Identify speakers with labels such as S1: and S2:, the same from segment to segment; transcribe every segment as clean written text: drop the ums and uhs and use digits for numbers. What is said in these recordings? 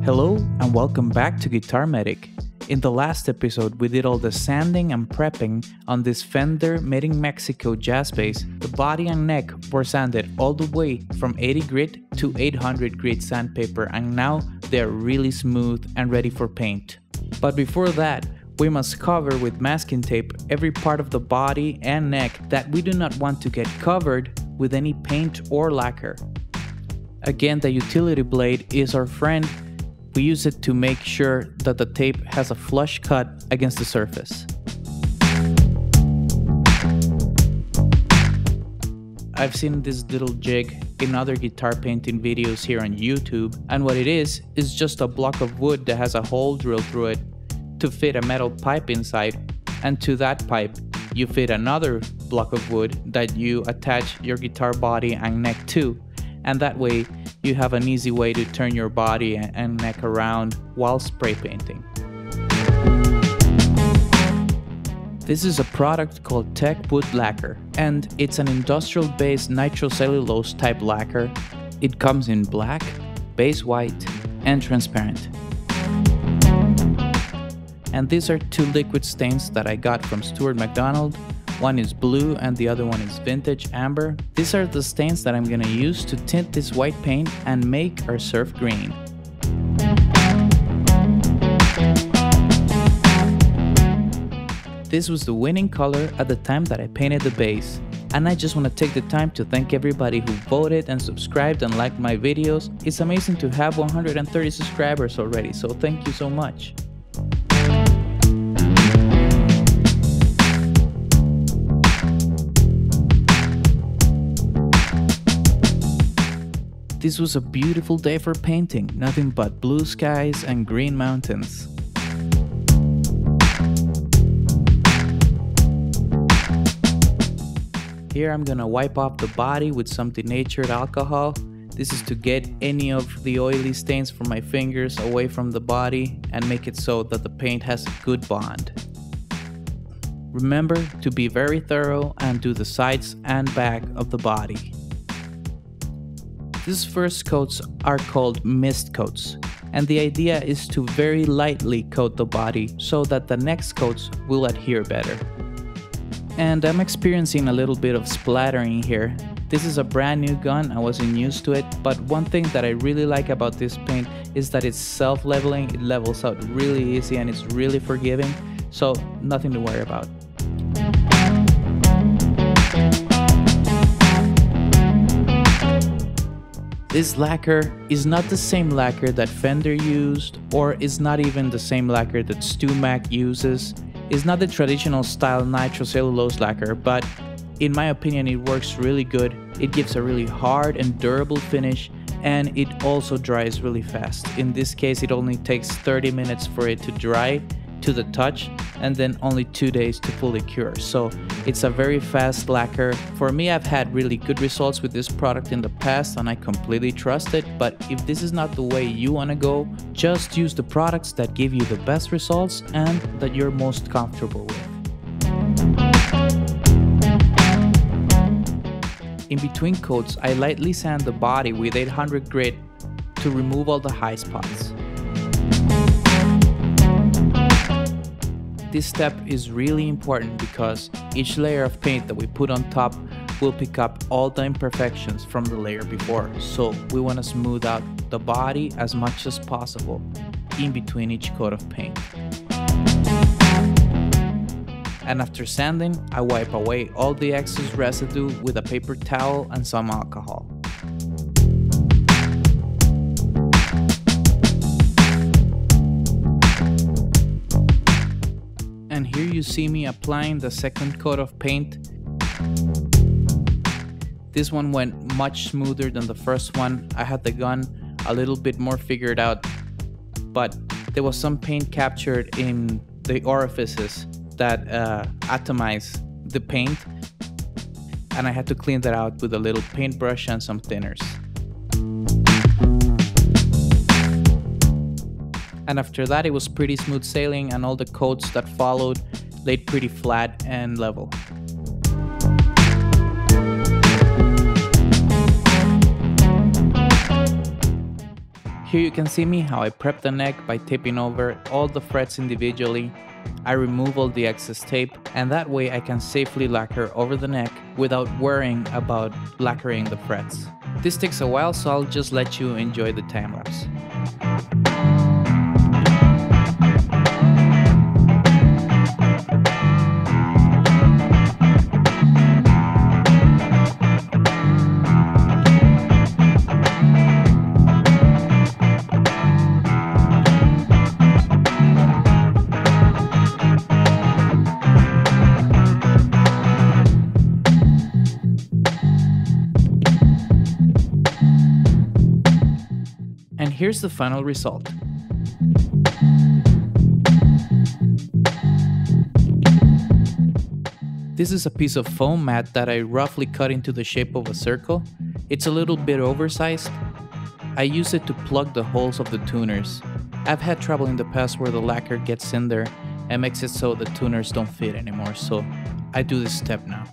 S1: Hello and welcome back to Guitar Medic. In the last episode, we did all the sanding and prepping on this Fender Made in Mexico Jazz Bass. The body and neck were sanded all the way from 80 grit to 800 grit sandpaper, and now they're really smooth and ready for paint. But before that, we must cover with masking tape every part of the body and neck that we do not want to get covered with any paint or lacquer. Again, the utility blade is our friend. We use it to make sure that the tape has a flush cut against the surface. I've seen this little jig in other guitar painting videos here on YouTube, and what it is just a block of wood that has a hole drilled through it to fit a metal pipe inside, and to that pipe you fit another block of wood that you attach your guitar body and neck to, and that way you have an easy way to turn your body and neck around while spray painting. This is a product called Tech Wood Lacquer, and it's an industrial-based nitrocellulose type lacquer. It comes in black, base white, and transparent. And these are two liquid stains that I got from Stuart McDonald. One is blue and the other one is vintage amber. These are the stains that I'm gonna use to tint this white paint and make our surf green. This was the winning color at the time that I painted the bass. And I just want to take the time to thank everybody who voted and subscribed and liked my videos. It's amazing to have 130 subscribers already, so thank you so much. This was a beautiful day for painting, nothing but blue skies and green mountains. Here I'm gonna wipe off the body with some denatured alcohol. This is to get any of the oily stains from my fingers away from the body and make it so that the paint has a good bond. Remember to be very thorough and do the sides and back of the body. These first coats are called mist coats, and the idea is to very lightly coat the body so that the next coats will adhere better. And I'm experiencing a little bit of splattering here. This is a brand new gun, I wasn't used to it, but one thing that I really like about this paint is that it's self-leveling, it levels out really easy and it's really forgiving, so nothing to worry about. This lacquer is not the same lacquer that Fender used, or is not even the same lacquer that StewMac uses. It's not the traditional style nitrocellulose lacquer, but in my opinion it works really good. It gives a really hard and durable finish, and it also dries really fast. In this case it only takes 30 minutes for it to dry to the touch, and then only 2 days to fully cure. So it's a very fast lacquer. For me, I've had really good results with this product in the past and I completely trust it, but if this is not the way you want to go, just use the products that give you the best results and that you're most comfortable with. In between coats, I lightly sand the body with 800 grit to remove all the high spots. This step is really important because each layer of paint that we put on top will pick up all the imperfections from the layer before. So we want to smooth out the body as much as possible in between each coat of paint. And after sanding, I wipe away all the excess residue with a paper towel and some alcohol. And here you see me applying the second coat of paint. This one went much smoother than the first one. I had the gun a little bit more figured out, but there was some paint captured in the orifices that atomize the paint, and I had to clean that out with a little paintbrush and some thinners. And after that it was pretty smooth sailing, and all the coats that followed laid pretty flat and level. Here you can see me how I prep the neck by taping over all the frets individually. I remove all the excess tape, and that way I can safely lacquer over the neck without worrying about lacquering the frets. This takes a while, so I'll just let you enjoy the time lapse. And here's the final result. This is a piece of foam mat that I roughly cut into the shape of a circle. It's a little bit oversized. I use it to plug the holes of the tuners. I've had trouble in the past where the lacquer gets in there and makes it so the tuners don't fit anymore, so I do this step now.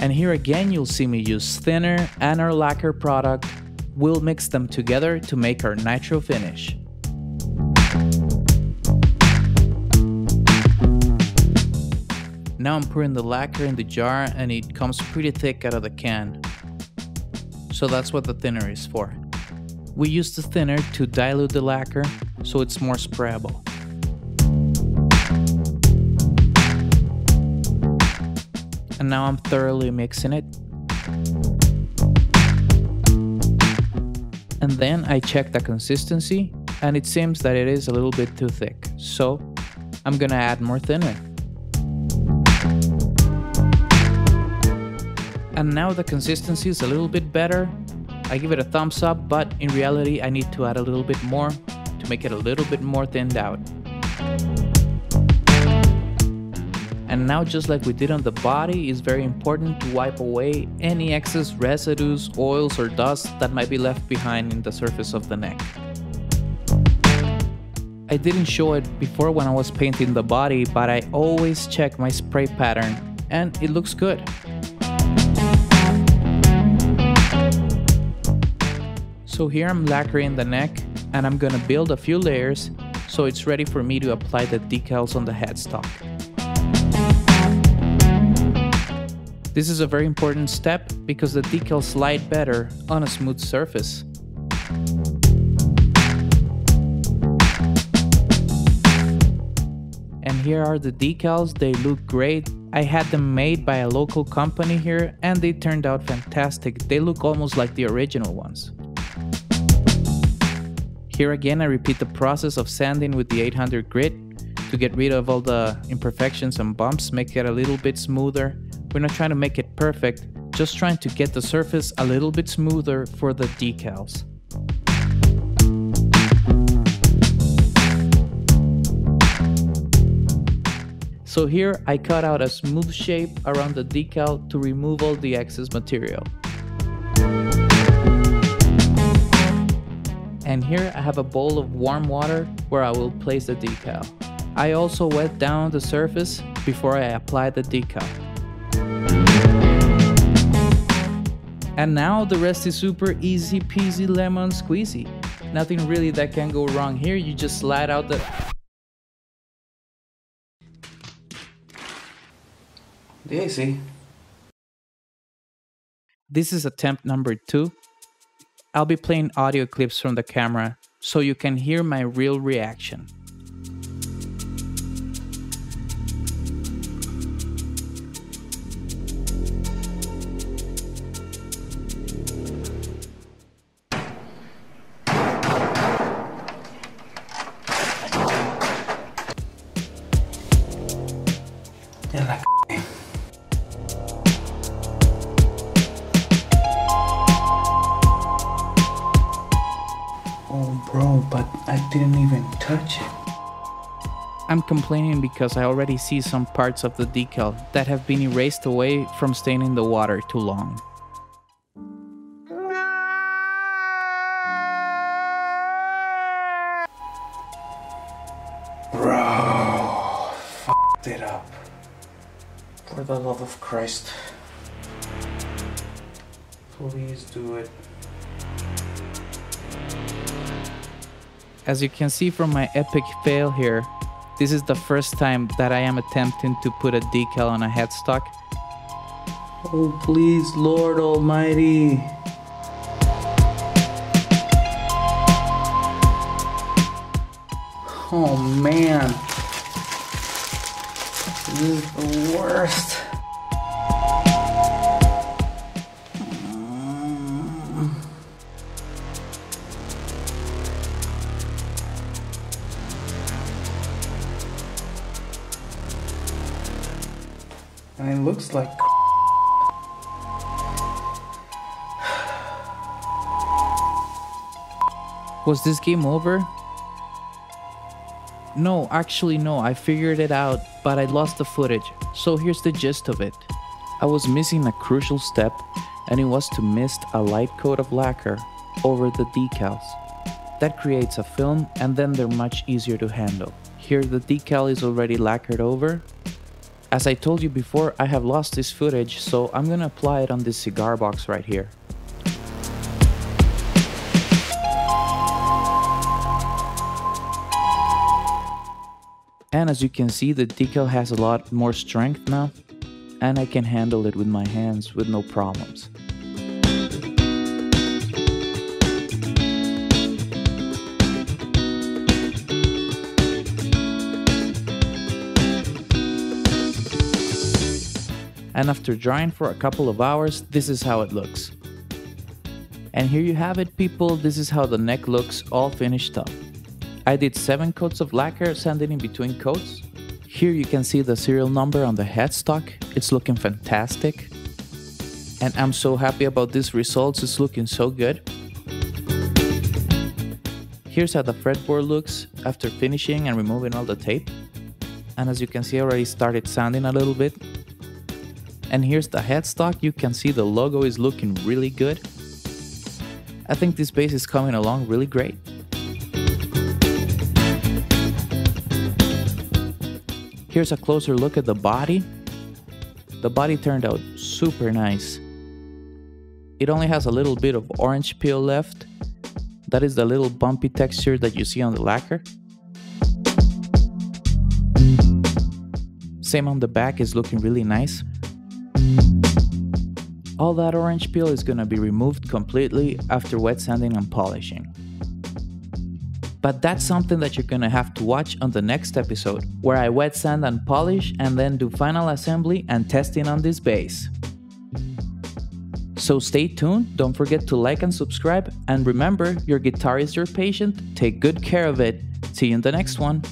S1: And here again you'll see me use thinner and our lacquer product. We'll mix them together to make our Nitro Finish. Now I'm pouring the lacquer in the jar and it comes pretty thick out of the can. So that's what the thinner is for. We use the thinner to dilute the lacquer so it's more sprayable. And now I'm thoroughly mixing it. And then I check the consistency, and it seems that it is a little bit too thick, so I'm gonna add more thinner. And now the consistency is a little bit better. I give it a thumbs up, but in reality I need to add a little bit more to make it a little bit more thinned out. And now, just like we did on the body, it's very important to wipe away any excess residues, oils or dust that might be left behind in the surface of the neck. I didn't show it before when I was painting the body, but I always check my spray pattern and it looks good. So here I'm lacquering the neck and I'm gonna build a few layers so it's ready for me to apply the decals on the headstock. This is a very important step because the decals slide better on a smooth surface. And here are the decals. They look great. I had them made by a local company here and they turned out fantastic. They look almost like the original ones. Here again I repeat the process of sanding with the 800 grit to get rid of all the imperfections and bumps, make it a little bit smoother. We're not trying to make it perfect, just trying to get the surface a little bit smoother for the decals. So here I cut out a smooth shape around the decal to remove all the excess material. And here I have a bowl of warm water where I will place the decal. I also wet down the surface before I apply the decal. And now the rest is super easy peasy lemon squeezy. Nothing really that can go wrong here. You just slide out the... Daisy. This is attempt number 2. I'll be playing audio clips from the camera so you can hear my real reaction.
S2: Oh bro, but I didn't even touch it.
S1: I'm complaining because I already see some parts of the decal that have been erased away from staying in the water too long.
S2: Bro, f***ed it up. For the love of Christ. Please do it.
S1: As you can see from my epic fail here, this is the first time that I am attempting to put a decal on a headstock.
S2: Oh please, Lord Almighty. Oh man. This is the worst. And it looks like
S1: Was this game over? No, actually no, I figured it out, but I lost the footage. So here's the gist of it. I was missing a crucial step, and it was to mist a light coat of lacquer over the decals. That creates a film, and then they're much easier to handle. Here the decal is already lacquered over. As I told you before, I have lost this footage, so I'm gonna apply it on this cigar box right here. And as you can see, the decal has a lot more strength now, and I can handle it with my hands with no problems. And after drying for a couple of hours, this is how it looks. And here you have it, people. This is how the neck looks all finished up. I did 7 coats of lacquer, sanding in between coats. Here you can see the serial number on the headstock. It's looking fantastic. And I'm so happy about these results, it's looking so good. Here's how the fretboard looks after finishing and removing all the tape. And as you can see, I already started sanding a little bit. And here's the headstock. You can see the logo is looking really good. I think this bass is coming along really great. Here's a closer look at the body. The body turned out super nice. It only has a little bit of orange peel left. That is the little bumpy texture that you see on the lacquer. Same on the back, is looking really nice. All that orange peel is gonna be removed completely after wet sanding and polishing. But that's something that you're gonna have to watch on the next episode, where I wet sand and polish and then do final assembly and testing on this bass. So stay tuned, don't forget to like and subscribe, and remember, your guitar is your patient, take good care of it. See you in the next one.